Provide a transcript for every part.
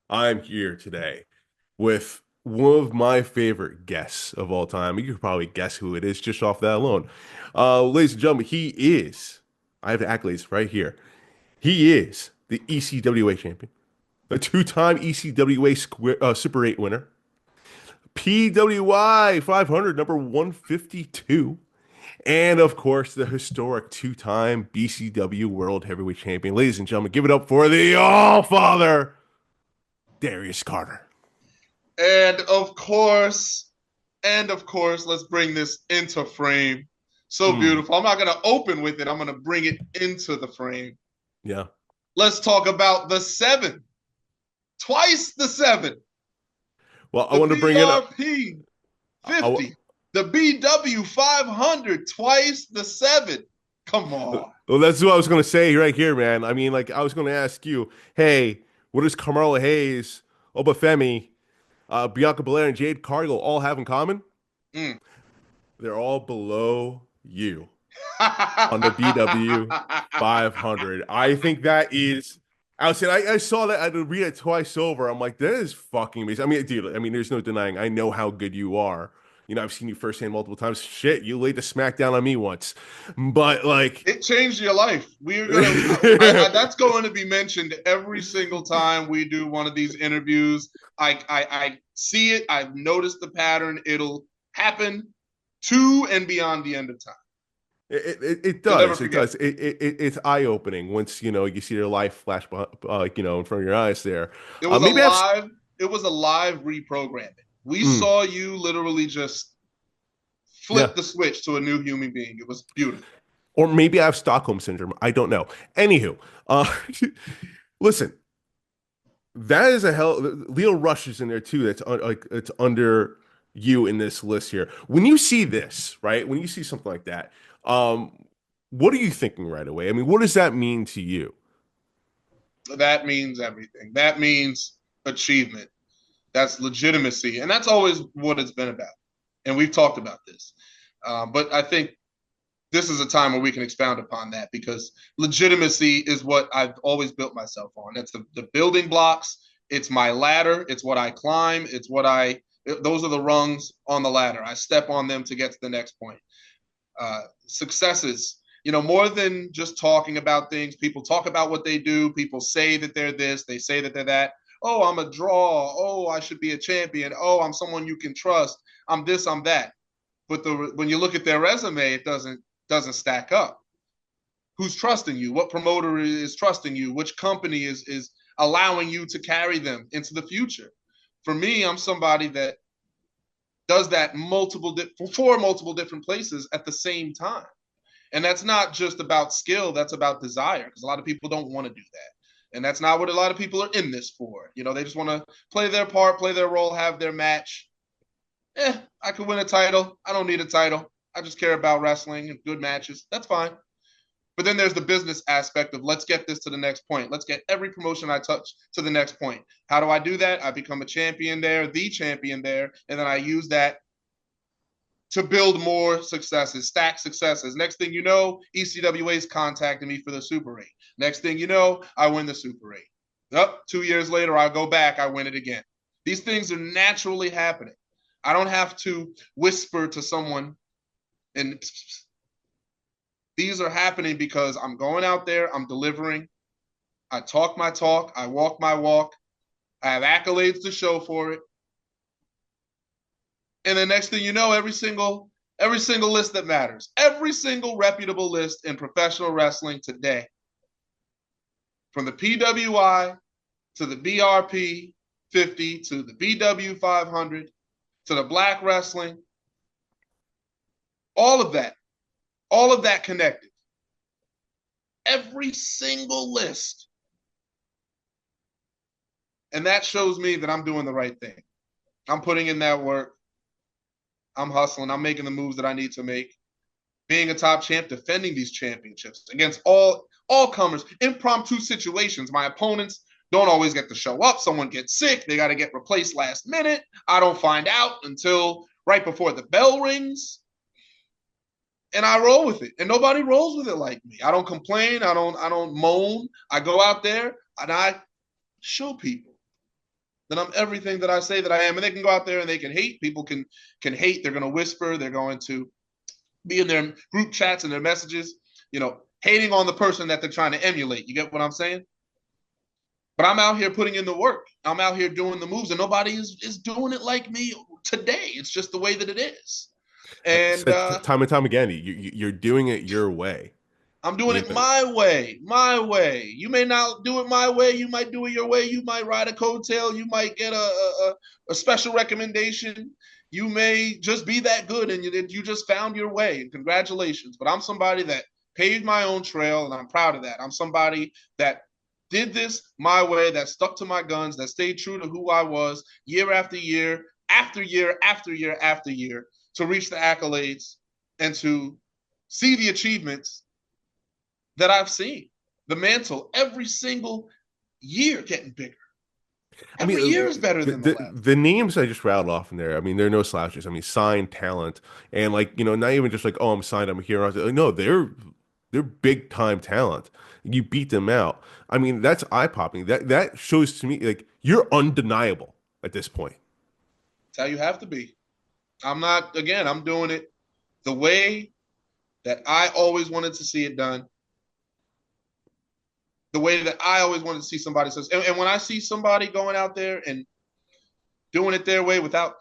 I'm here today with one of my favorite guests of all time. You could probably guess who it is just off that alone. Ladies and gentlemen, I have the accolades right here. He is the ECWA champion, a two-time ECWA Super 8 winner, PWI 500, number 152, and of course, the historic two-time BCW World Heavyweight Champion. Ladies and gentlemen, give it up for the All-Father, Darius Carter. And of course, let's bring this into frame. So Hmm. beautiful. I'm not going to open with it. I'm going to bring it into the frame. Yeah. Let's talk about the seven, twice the seven, Well, I the want to bring in. BRP I, 50, the BW 500, twice the seven. Come on. well, that's what I was going to say right here, man. I mean, like, I was going to ask you, hey, what does Carmelo Hayes, Obafemi, Bianca Belair, and Jade Cargill all have in common? Mm. They're all below you on the BW 500. I think that is. I was saying, I saw that. I had to read it twice over. I'm like, that is fucking amazing. I mean, dude, I mean, there's no denying. I know how good you are. You know, I've seen you firsthand multiple times. Shit, you laid the smack down on me once. But like, It changed your life. We're gonna. That's going to be mentioned every single time we do one of these interviews. I see it. I've noticed the pattern. It'll happen to and beyond the end of time. it You'll never does. It forget. does. It's eye-opening once, you see their life flash, in front of your eyes there. It was a Maybe I've. live. It was a live reprogramming. We Mm, saw you literally just yeah. flip the switch to a new human being. It was beautiful. Or maybe I have Stockholm syndrome. I don't know. Anywho, listen, that is a hell. Leo Rush is in there too. Like it's under you in this list here. When you see this, right? When you see something like that, um, what are you thinking right away? I mean, what does that mean to you? That means everything. That means achievement. That's legitimacy, and that's always what it's been about. And we've talked about this, but I think this is a time where we can expound upon that because legitimacy is what I've always built myself on. That's the building blocks. It's my ladder. It's what I climb. It's what I. Those are the rungs on the ladder. I step on them to get to the next point. Successes, more than just talking about things. People talk about what they do. People say that they're this. They say that they're that. Oh, I'm a draw. Oh, I should be a champion. Oh, I'm someone you can trust. I'm this. I'm that. But when you look at their resume, it doesn't stack up. Who's trusting you? What promoter is trusting you? Which company is allowing you to carry them into the future? For me, I'm somebody that does that for multiple different places at the same time. And that's not just about skill, that's about desire, because a lot of people don't want to do that. And that's not what a lot of people are in this for. They just want to play their part, play their role, have their match. I could win a title. I don't need a title. I just care about wrestling and good matches. That's fine. But then there's the business aspect of let's get this to the next point. Let's get every promotion I touch to the next point. How do I do that? I become a champion there, the champion there, and then I use that to build more successes, stack successes. Next thing you know, ECWA is contacting me for the Super 8. Next thing you know, I win the Super 8. Up 2 years later, I go back, I win it again. These things are naturally happening. I don't have to whisper to someone, and these are happening because I'm going out there, I'm delivering, I talk my talk, I walk my walk, I have accolades to show for it. And the next thing you know, every single list that matters, every single reputable list in professional wrestling today, from the PWI to the BRP 50 to the BW 500 to the Black Wrestling, all of that, all of that connected. Every single list. And that shows me that I'm doing the right thing. I'm putting in that work. I'm hustling. I'm making the moves that I need to make. Being a top champ, defending these championships against all comers, impromptu situations. My opponents don't always get to show up. Someone gets sick. They got to get replaced last minute. I don't find out until right before the bell rings. And I roll with it. And nobody rolls with it like me. I don't complain. I don't moan. I go out there and I show people. then I'm everything that I say that I am. And they can go out there and they can hate. People can hate. They're going to whisper. They're going to be in their group chats and their messages, hating on the person that they're trying to emulate. You get what I'm saying? But I'm out here putting in the work. I'm out here doing the moves, and nobody is doing it like me today. It's just the way that it is. And Time and time again, you're doing it your way. I'm doing You it know, my way, my way. You may not do it my way. You might do it your way. You might ride a coattail. You might get a special recommendation. You may just be that good and you just found your way. And congratulations. But I'm somebody that paved my own trail, and I'm proud of that. I'm somebody that did this my way, that stuck to my guns, that stayed true to who I was year after year, after year, after year, after year, to reach the accolades and to see the achievements that I've seen. The mantle every single year getting bigger. I mean, Every year is better than the last. the names I just rattled off in there. I mean, they're no slouches. I mean, signed talent, and like not even just like, oh, I'm signed, I'm here. Like, no, they're big time talent. You beat them out. I mean, that's eye popping. That shows to me like you're undeniable at this point. It's how you have to be. I'm not, again, I'm doing it the way that I always wanted to see it done, the way that I always wanted to see somebody says. And when I see somebody going out there and doing it their way without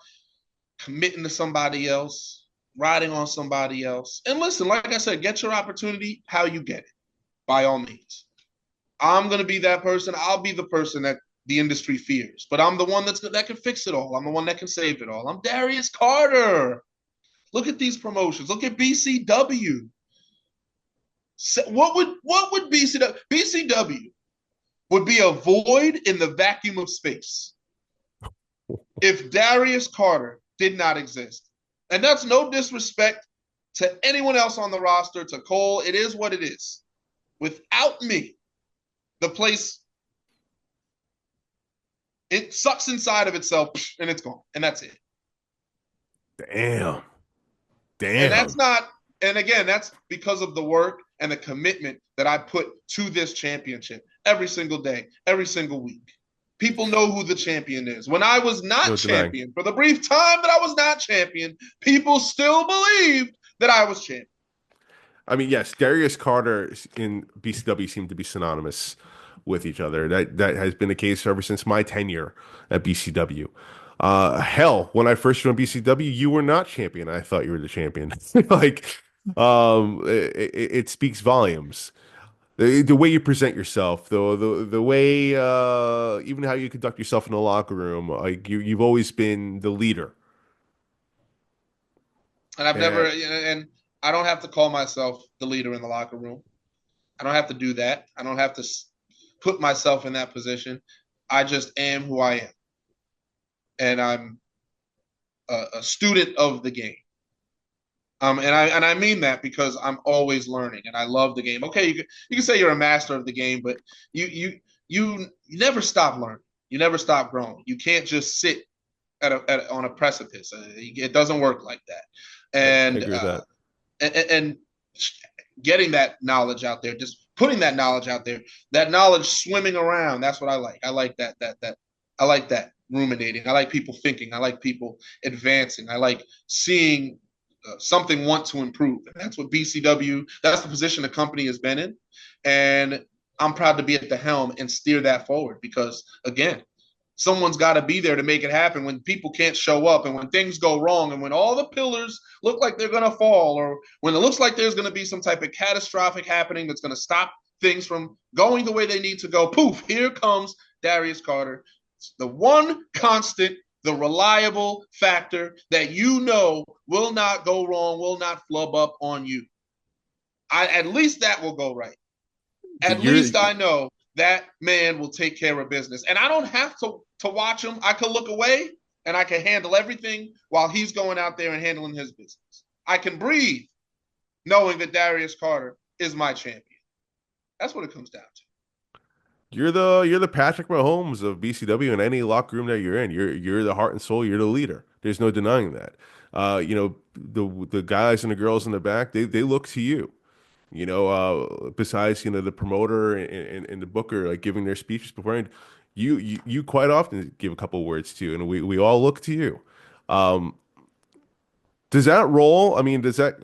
committing to somebody else, riding on somebody else, and listen, like I said, get your opportunity how you get it, by all means. I'm going to be that person. I'll be the person that the industry fears, but I'm the one that can fix it all. I'm the one that can save it all. I'm Darius Carter. Look at these promotions. Look at BCW. What would BCW? BCW would be a void in the vacuum of space if Darius Carter did not exist. And that's no disrespect to anyone else on the roster, to Cole. It is what it is. Without me, the place, it sucks inside of itself and it's gone. And that's it. Damn, And that's damn. not, and again, that's because of the work and the commitment that I put to this championship every single day, every single week. People know who the champion is. When I was not No denying. champion, for the brief time that I was not champion, people still believed that I was champion. I mean, yes, Darius Carter in BCW seem to be synonymous with each other. That has been the case ever since my tenure at BCW. Hell, when I first joined BCW, you were not champion. I thought you were the champion. Like, it speaks volumes. The way you present yourself, the way, even how you conduct yourself in the locker room, like you've always been the leader. And I've never, And and I don't have to call myself the leader in the locker room. I don't have to do that. I don't have to put myself in that position. I just am who I am. And I'm a student of the game. And I mean that because I'm always learning and I love the game. Okay, you can say you're a master of the game, but you never stop learning. You never stop growing. You can't just sit on a precipice. It doesn't work like that. I And agree with that. and getting that knowledge out there, just putting that knowledge out there, that knowledge swimming around. That's what I like. I like that. I like that ruminating. I like people thinking. I like people advancing. I like seeing something want to improve. And that's what BCW, that's the position the company has been in. And I'm proud to be at the helm and steer that forward because, again, someone's got to be there to make it happen when people can't show up and when things go wrong and when all the pillars look like they're going to fall or when it looks like there's going to be some type of catastrophic happening that's going to stop things from going the way they need to go. Poof, here comes Darius Carter. The one constant, the reliable factor that will not go wrong, will not flub up on you. At least that will go right. At You're least I know that man will take care of business. And I don't have to watch him. I can look away and I can handle everything while he's going out there and handling his business. I can breathe knowing that Darius Carter is my champion. That's what it comes down to. you're the Patrick Mahomes of BCW in any locker room that you're in. You're the heart and soul. You're the leader. There's no denying that. The guys and the girls in the back, they look to you. Besides the promoter and the booker like giving their speeches beforehand, You quite often give a couple words too, and we all look to you. Um, does that role? I mean, does that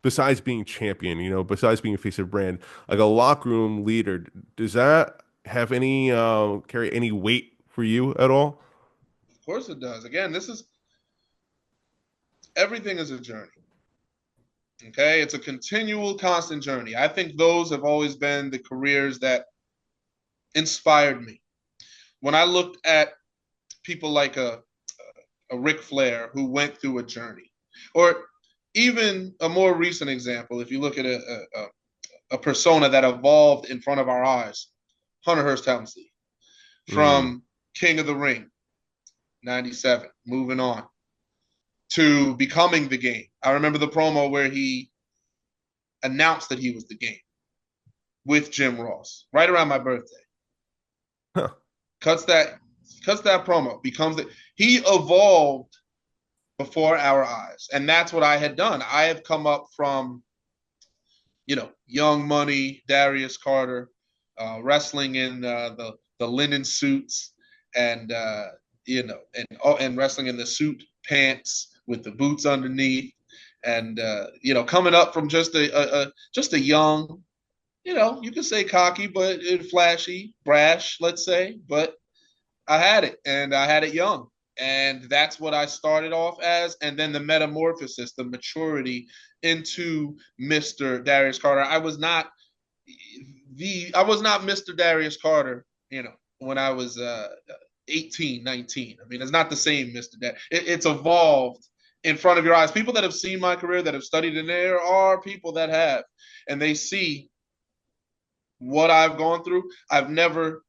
besides being champion, besides being a face of brand, like a locker room leader, does that have any carry any weight for you at all? Of course it does. Again, this is everything is a journey. Okay, it's a continual, constant journey. I think those have always been the careers that inspired me. When I looked at people like a Ric Flair who went through a journey, or even a more recent example, if you look at a persona that evolved in front of our eyes, Hunter Hearst Helmsley, Mm. from King of the Ring, 97, moving on to becoming the Game. I remember the promo where he announced that he was the Game with Jim Ross right around my birthday. Huh. Cuts that cuts that promo, becomes the, he evolved before our eyes. And that's what I had done. I have come up from, Young Money, Darius Carter, wrestling in the linen suits, and and wrestling in the suit pants with the boots underneath, and coming up from just a young, you could say cocky, but flashy, brash, let's say, but I had it, and I had it young. And that's what I started off as. And then the metamorphosis, the maturity into Mr. Darius Carter. I was not Mr. Darius Carter, when I was 18, 19. I mean, it's not the same Mr. It's evolved in front of your eyes. People that have seen my career, that have studied, and there are people that have, and they see what I've gone through. I've never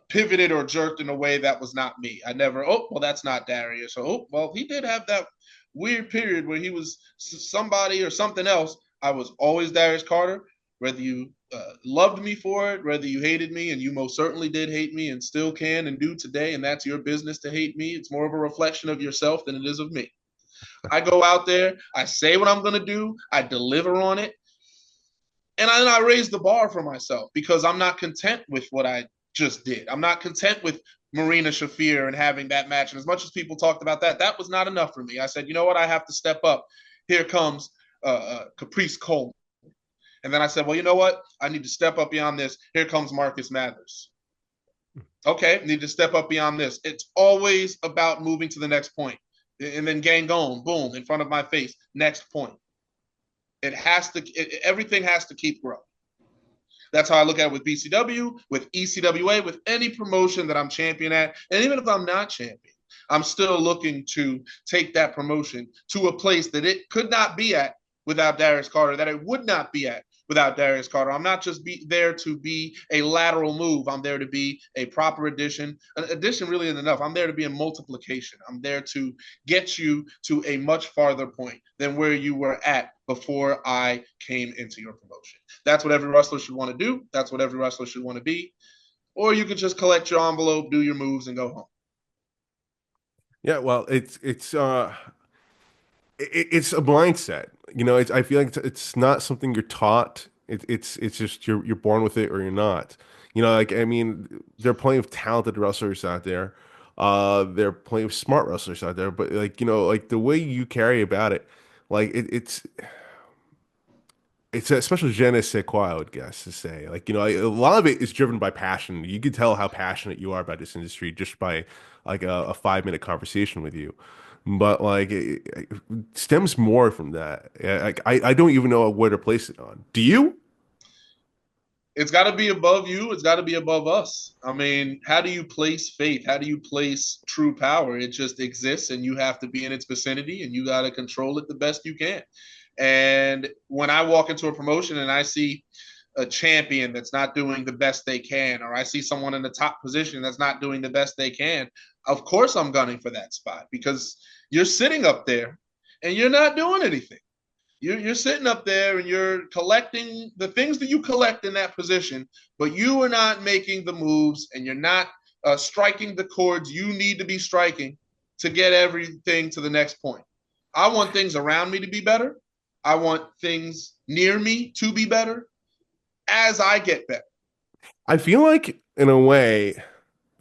pivoted or jerked in a way that was not me. I never, oh, well, that's not Darius. Oh, well, he did have that weird period where he was somebody or something else. I was always Darius Carter, whether you loved me for it, whether you hated me, and you most certainly did hate me and still can and do today, and that's your business to hate me. It's more of a reflection of yourself than it is of me. I go out there, I say what I'm going to do, I deliver on it, and I raise the bar for myself because I'm not content with what I just did. I'm not content with Marina Shafir and having that match. And as much as people talked about that, that was not enough for me. I said, you know what? I have to step up. Here comes Caprice Coleman. And then I said, well, you know what? I need to step up beyond this. Here comes Marcus Mathers. Okay, need to step up beyond this. It's always about moving to the next point. And then Gangone, boom, in front of my face. Next point. Everything has to keep growing. That's how I look at it with BCW, with ECWA, with any promotion that I'm champion at. And even if I'm not champion, I'm still looking to take that promotion to a place that it could not be at without Darius Carter, that it would not be at without Darius Carter. I'm not just there to be a lateral move. I'm there to be a proper addition. An addition really isn't enough. I'm there to be a multiplication. I'm there to get you to a much farther point than where you were at before I came into your promotion. That's what every wrestler should want to do. That's what every wrestler should want to be. Or you could just collect your envelope, do your moves, and go home. Yeah, well, it's a mindset. I feel like it's not something you're taught. It's just you're born with it or you're not. Like I mean, there are plenty of talented wrestlers out there. There are plenty of smart wrestlers out there, but like like the way you carry about it, like it's a special je ne sais quoi, I would guess to say. Like, a lot of it is driven by passion. You can tell how passionate you are about this industry just by like a 5-minute conversation with you. But like, it stems more from that. Like, I don't even know where to place it on. Do you? It's got to be above you. It's got to be above us. I mean, how do you place faith? How do you place true power? It just exists, and you have to be in its vicinity, and you got to control it the best you can. And when I walk into a promotion and I see a champion that's not doing the best they can, or I see someone in the top position that's not doing the best they can, of course I'm gunning for that spot because you're sitting up there and you're not doing anything. You're sitting up there and you're collecting the things that you collect in that position, but you are not making the moves and you're not striking the chords you need to be striking to get everything to the next point. I want things around me to be better. I want things near me to be better as I get better. I feel like in a way,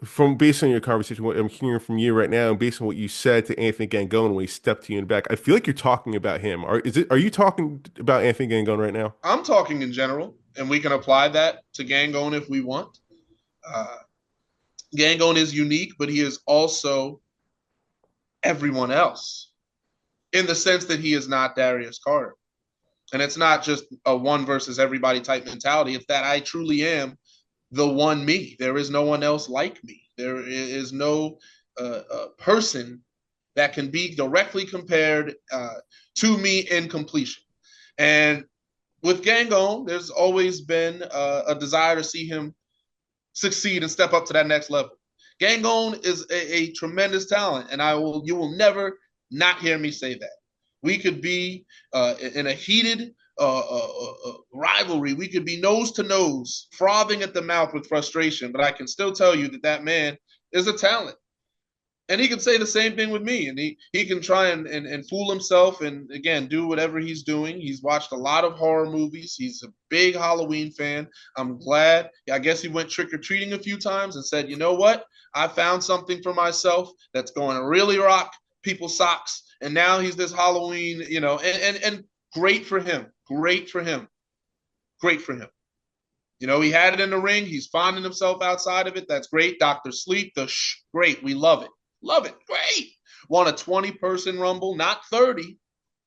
from based on your conversation, what I'm hearing from you right now, and based on what you said to Anthony Gangone when he stepped to you in the back, I feel like you're talking about him. Are you talking about Anthony Gangone right now? I'm talking in general, and we can apply that to Gangone if we want. Uh, Gangone is unique, but he is also everyone else in the sense that he is not Darius Carter. And it's not just a one versus everybody type mentality. It's that I truly am the one me. There is no one else like me. There is no person that can be directly compared to me in completion. And with Gangone, there's always been a desire to see him succeed and step up to that next level. Gangone is a tremendous talent, and you will never not hear me say that. We could be in a heated rivalry. We could be nose to nose, frothing at the mouth with frustration, but I can still tell you that that man is a talent. And he can say the same thing with me, and he can try and fool himself and, again, do whatever he's doing. He's watched a lot of horror movies. He's a big Halloween fan. I'm glad. I guess he went trick-or-treating a few times and said, you know what? I found something for myself that's going to really rock people's socks. And now he's this Halloween, and great for him. Great for him. Great for him. He had it in the ring. He's finding himself outside of it. That's great. Dr. Sleep, great. We love it. Love it. Great. Won a 20-person Rumble, not 30.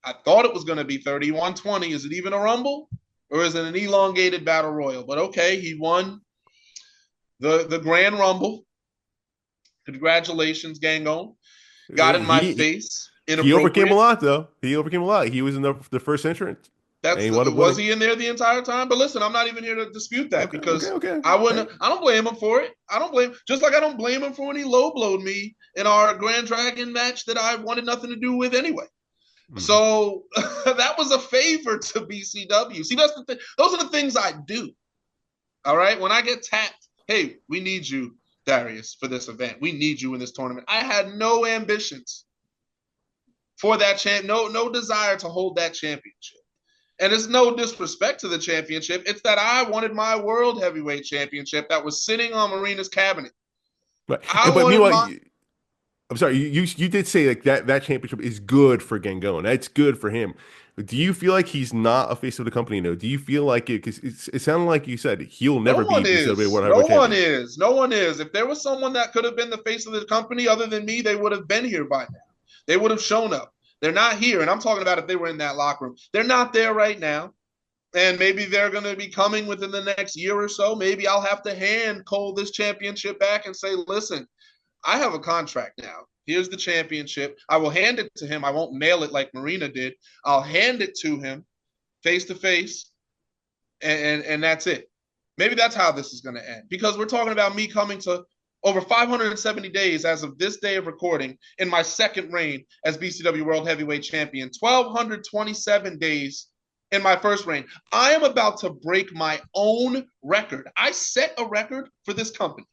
I thought it was going to be 30. 120. Is it even a Rumble? Or is it an elongated Battle Royal? But okay, he won the Grand Rumble. Congratulations, Gangone. Got in my face. He overcame a lot, though. He overcame a lot. He was in the first entrant. Was he in there the entire time? But listen, I'm not even here to dispute that because I don't blame him for it. I don't blame, just like I don't blame him for when he low blowed me in our Grand Dragon match that I wanted nothing to do with anyway. Mm-hmm. So that was a favor to BCW. See, those are the things I do. All right. When I get tapped, hey, we need you, Darius, for this event. We need you in this tournament. I had no ambitions for that no desire to hold that championship. And it's no disrespect to the championship. It's that I wanted my world heavyweight championship that was sitting on Marina's cabinet. But meanwhile, I'm sorry, you did say like that championship is good for Gangone. That's good for him. Do you feel like he's not a face of the company? No. Do you feel like it? Because it sounded like you said he'll never be BCW World Heavyweight Champion. No one is. If there was someone that could have been the face of the company other than me, they would have been here by now. They would have shown up. They're not here. And I'm talking about if they were in that locker room. They're not there right now. And maybe they're going to be coming within the next year or so. Maybe I'll have to hand Cole this championship back and say, listen, I have a contract now. Here's the championship. I will hand it to him. I won't mail it like Marina did. I'll hand it to him face to face. And that's it. Maybe that's how this is going to end. Because we're talking about me coming to over 570 days as of this day of recording in my second reign as BCW World Heavyweight Champion, 1,227 days in my first reign. I am about to break my own record. I set a record for this company.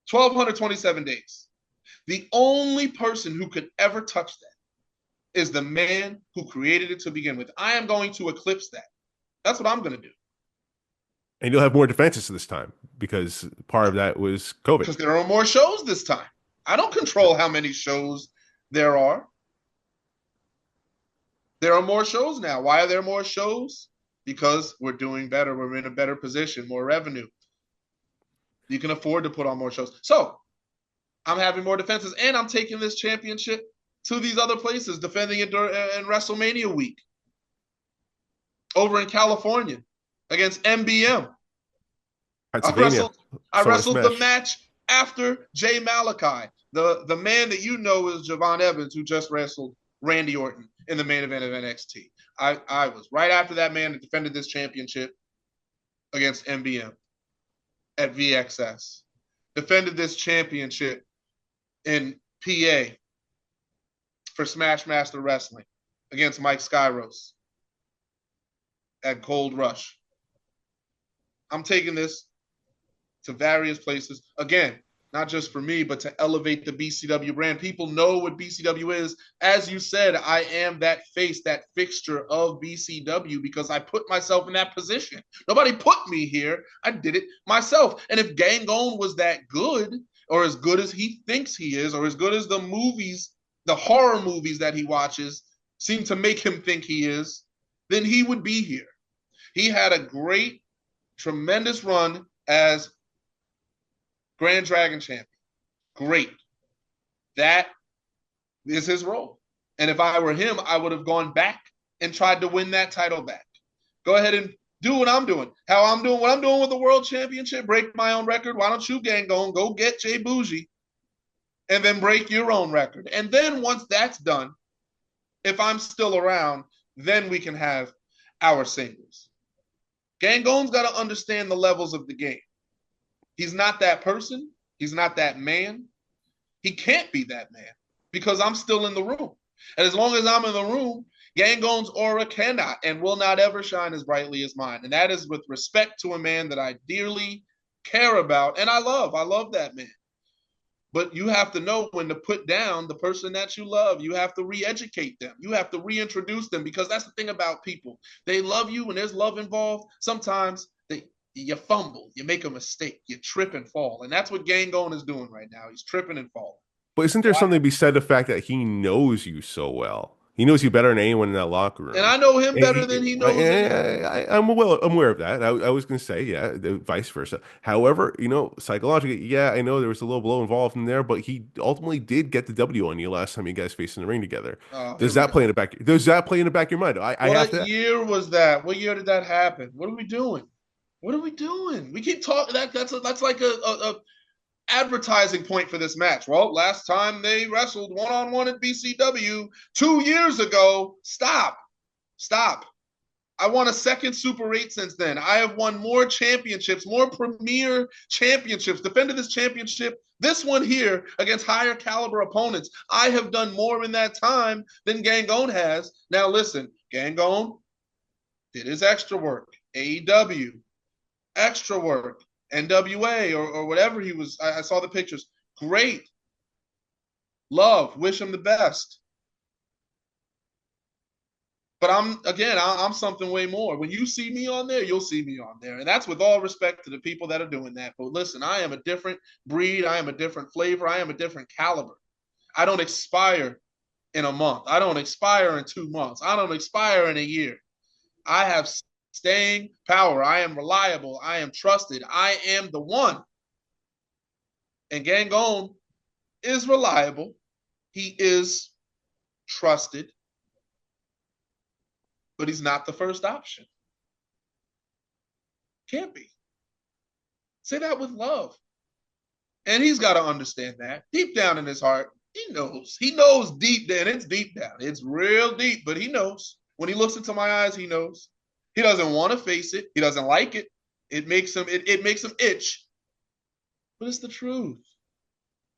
1,227 days. The only person who could ever touch that is the man who created it to begin with. I am going to eclipse that. That's what I'm going to do. And you'll have more defenses this time because part of that was COVID. Because there are more shows this time. I don't control how many shows there are. There are more shows now. Why are there more shows? Because we're doing better. We're in a better position, more revenue. You can afford to put on more shows. So I'm having more defenses, and I'm taking this championship to these other places, defending it in WrestleMania week over in California against MBM. I wrestled the match after Jay Malachi, the man that you know is Javon Evans, who just wrestled Randy Orton in the main event of NXT. I was right after that man that defended this championship against MBM at VXS. Defended this championship in PA for Smash Master Wrestling against Mike Skyros at Gold Rush. I'm taking this to various places. Again, not just for me, but to elevate the BCW brand. People know what BCW is. As you said, I am that face, that fixture of BCW because I put myself in that position. Nobody put me here. I did it myself. And if Gangone was that good, or as good as he thinks he is, or as good as the movies, the horror movies that he watches seem to make him think he is, then he would be here. He had a great, tremendous run as Grand Dragon champion. Great. That is his role. And if I were him, I would have gone back and tried to win that title back. Go ahead and do what I'm doing. How I'm doing, what I'm doing with the world championship, break my own record. Why don't you, Gangone, go get Jay Bougie and then break your own record. And then once that's done, if I'm still around, then we can have our singles. Gangone's got to understand the levels of the game. He's not that person. He's not that man. He can't be that man because I'm still in the room. And as long as I'm in the room, Gangone's aura cannot and will not ever shine as brightly as mine. And that is with respect to a man that I dearly care about and I love. I love that man. But you have to know when to put down the person that you love. You have to re-educate them. You have to reintroduce them because that's the thing about people. They love you when there's love involved. Sometimes you fumble, you make a mistake, you trip and fall. And that's what Gangone is doing right now. He's tripping and falling. But isn't there something to be said the fact that he knows you so well? He knows you better than anyone in that locker And room. I know him And better than he knows anyone. I'm aware of that. I was going to say, yeah, vice versa. However, psychologically, yeah, I know there was a little blow involved in there, but he ultimately did get the W on you last time you guys faced in the ring together. Does that play in the back? Does that play in the back of your mind? I have to. What year was that? What year did that happen? What are we doing? What are we doing? We keep talking. That's like a advertising point for this match. Well, last time they wrestled one-on-one at BCW 2 years ago. Stop. I won a second Super 8 since then. I have won more championships, more premier championships, defended this championship, this one here, against higher caliber opponents. I have done more in that time than Gangone has. Now listen, Gangone did his extra work. AEW, extra work. NWA or whatever he was. I saw the pictures. Great. Love. Wish him the best. But I'm something way more. When you see me on there, you'll see me on there. And that's with all respect to the people that are doing that. But listen, I am a different breed. I am a different flavor. I am a different caliber. I don't expire in a month. I don't expire in 2 months. I don't expire in a year. I have staying power. I am reliable. I am trusted. I am the one. And Gangone is reliable. He is trusted. But he's not the first option. Can't be. Say that with love. And he's got to understand that. Deep down in his heart, he knows. He knows deep down. It's deep down. It's real deep, but he knows. When he looks into my eyes, he knows. He doesn't want to face it. He doesn't like it. It makes him itch. But it's the truth.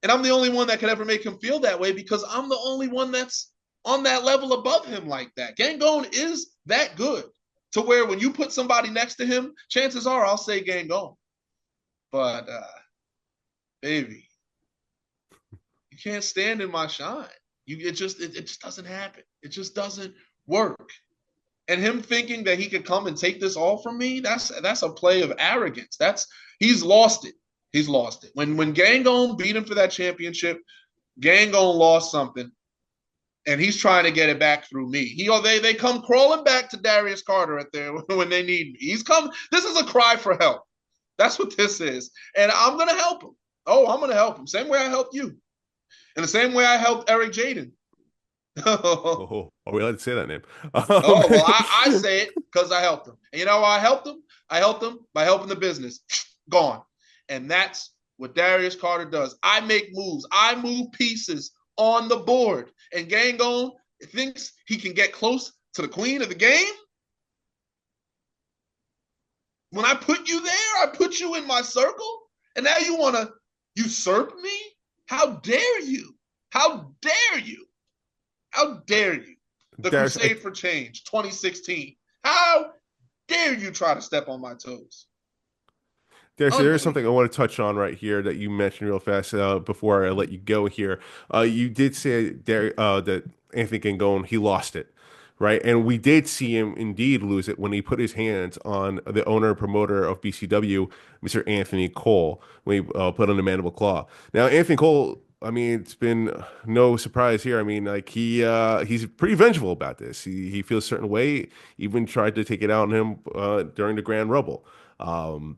And I'm the only one that could ever make him feel that way because I'm the only one that's on that level above him like that. Gangone is that good to where when you put somebody next to him, chances are I'll say Gangone. But baby, you can't stand in my shine. It just doesn't happen. It just doesn't work. And him thinking that he could come and take this all from me, that's a play of arrogance. He's lost it. He's lost it. When Gangone beat him for that championship, Gangone lost something, and he's trying to get it back through me. They come crawling back to Darius Carter at there when they need me. This is a cry for help. That's what this is. And I'm gonna help him. Oh, I'm gonna help him. Same way I helped you. And the same way I helped Eric Jaden. Oh, are we allowed to say that name? Oh, well, I say it because I helped him. And you know why I helped him? I helped him by helping the business. Gone. And that's what Darius Carter does. I make moves. I move pieces on the board. And Gangone thinks he can get close to the queen of the game. When I put you there, I put you in my circle. And now you want to usurp me? How dare you? How dare you? How dare you? The Darius, Crusade for Change, 2016. How dare you try to step on my toes? There's something I Unbelievable. want to touch on right here that you mentioned real fast before I let you go here. You did say there that Anthony Gangone he lost it, right? And we did see him indeed lose it when he put his hands on the owner and promoter of BCW, Mr. Anthony Cole, when he put on the mandible claw. Now, Anthony Cole, I mean, it's been no surprise here. I mean, like he's pretty vengeful about this. He feels a certain way. Even tried to take it out on him during the Grand Rumble. Um,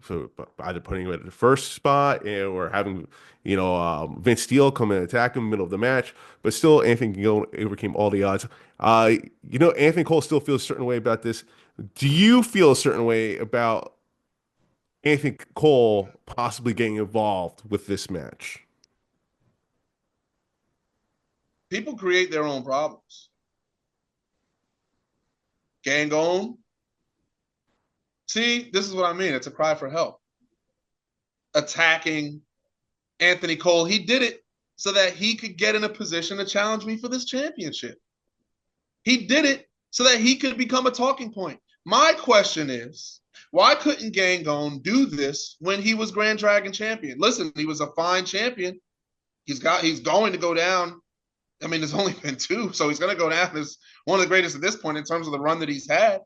so either putting him at the first spot or having, Vince Steele come and attack him in the middle of the match. But still, Anthony Gill overcame all the odds. Anthony Cole still feels a certain way about this. Do you feel a certain way about Anthony Cole possibly getting involved with this match? People create their own problems. Gangone. See, this is what I mean. It's a cry for help. Attacking Anthony Cole. He did it so that he could get in a position to challenge me for this championship. He did it so that he could become a talking point. My question is, why couldn't Gangone do this when he was Grand Dragon champion? Listen, he was a fine champion. He's going to go down. I mean, there's only been two, so he's going to go down as one of the greatest at this point in terms of the run that he's had.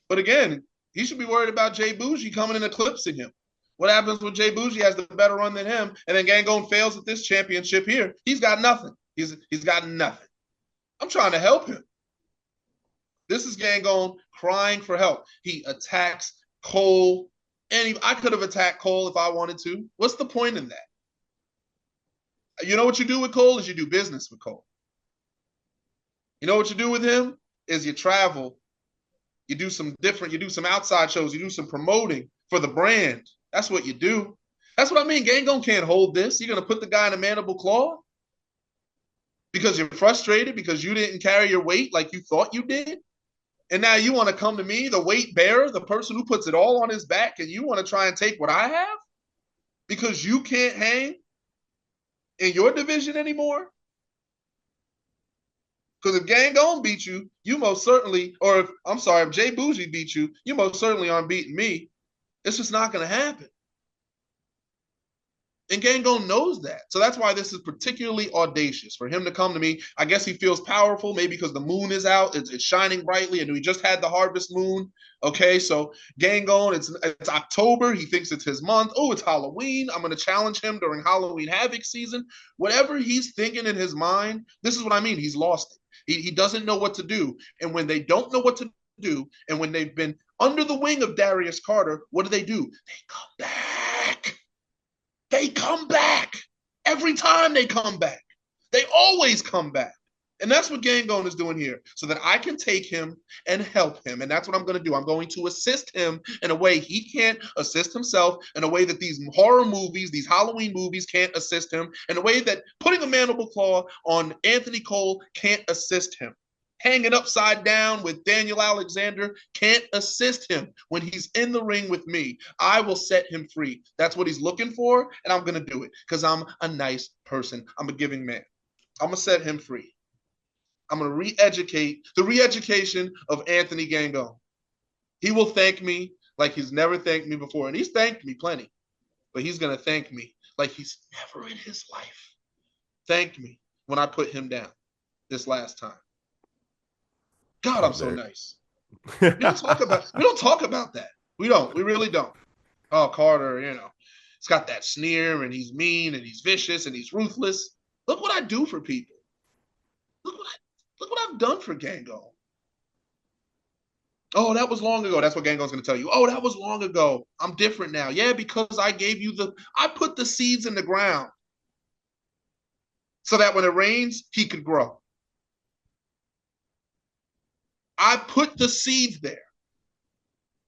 But again, he should be worried about Jay Bougie coming and eclipsing him. What happens when Jay Bougie has the better run than him, and then Gangone fails at this championship here? He's got nothing. He's got nothing. I'm trying to help him. This is Gangone crying for help. He attacks Cole, and I could have attacked Cole if I wanted to. What's the point in that? You know what you do with Cole is you do business with Cole. You know what you do with him is you travel, you do some outside shows, you do some promoting for the brand. That's what you do. That's what I mean. Gangone can't hold this. You're going to put the guy in a mandible claw because you're frustrated because you didn't carry your weight like you thought you did. And now you want to come to me, the weight bearer, the person who puts it all on his back, and you want to try and take what I have because you can't hang in your division anymore? Because if Gangone beat you, you most certainly, or if Jay Bougie beat you, you most certainly aren't beating me. It's just not going to happen. And Gangone knows that. So that's why this is particularly audacious for him to come to me. I guess he feels powerful, maybe because the moon is out. It's shining brightly, and we just had the harvest moon. Okay, so Gangone, it's October. He thinks it's his month. Oh, it's Halloween. I'm going to challenge him during Halloween Havoc season. Whatever he's thinking in his mind, this is what I mean. He's lost it. He doesn't know what to do. And when they don't know what to do, and when they've been under the wing of Darius Carter, what do? They come back. They come back. Every time they come back. They always come back. And that's what Gangone is doing here, so that I can take him and help him. And that's what I'm going to do. I'm going to assist him in a way he can't assist himself, in a way that these horror movies, these Halloween movies can't assist him, in a way that putting a mandible claw on Anthony Cole can't assist him. Hanging upside down with Daniel Alexander can't assist him when he's in the ring with me. I will set him free. That's what he's looking for, and I'm going to do it because I'm a nice person. I'm a giving man. I'm going to set him free. I'm going to re-educate the re-education of Anthony Gangone. He will thank me like he's never thanked me before, and he's thanked me plenty, but he's going to thank me like he's never in his life thanked me when I put him down this last time. God, I'm so nice. We don't talk about that. We don't. We really don't. Oh, Carter, he's got that sneer and he's mean and he's vicious and he's ruthless. Look what I do for people. Look what I've done for Gangone. Oh, that was long ago. That's what Gangone's going to tell you. Oh, that was long ago. I'm different now. Yeah, because I put the seeds in the ground so that when it rains, he could grow. I put the seeds there.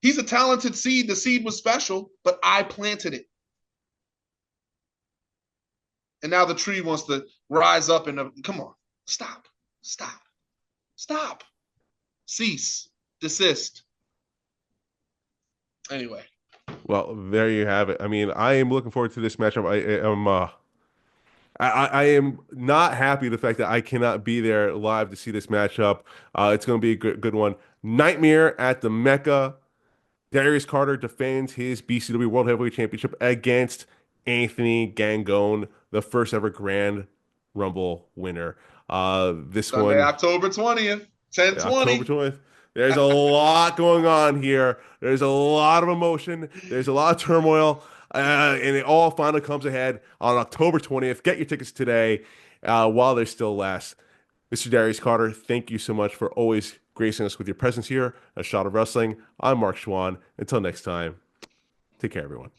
He's a talented seed. The seed was special, but I planted it. And now the tree wants to rise up and come on, stop. Cease, desist. Anyway. Well, there you have it. I mean, I am looking forward to this matchup. I am not happy the fact that I cannot be there live to see this matchup. It's going to be a good one. Nightmare at the Mecca. Darius Carter defends his BCW World Heavyweight Championship against Anthony Gangone, the first ever Grand Rumble winner. This Sunday, one, October 20th, October 10/20. 20th. There's a lot going on here. There's a lot of emotion. There's a lot of turmoil. And it all finally comes ahead on October 20th. Get your tickets today while they still last. Mr. Darius Carter, thank you so much for always gracing us with your presence here. A Shot of Wrestling. I'm Marc Chouen. Until next time, take care, everyone.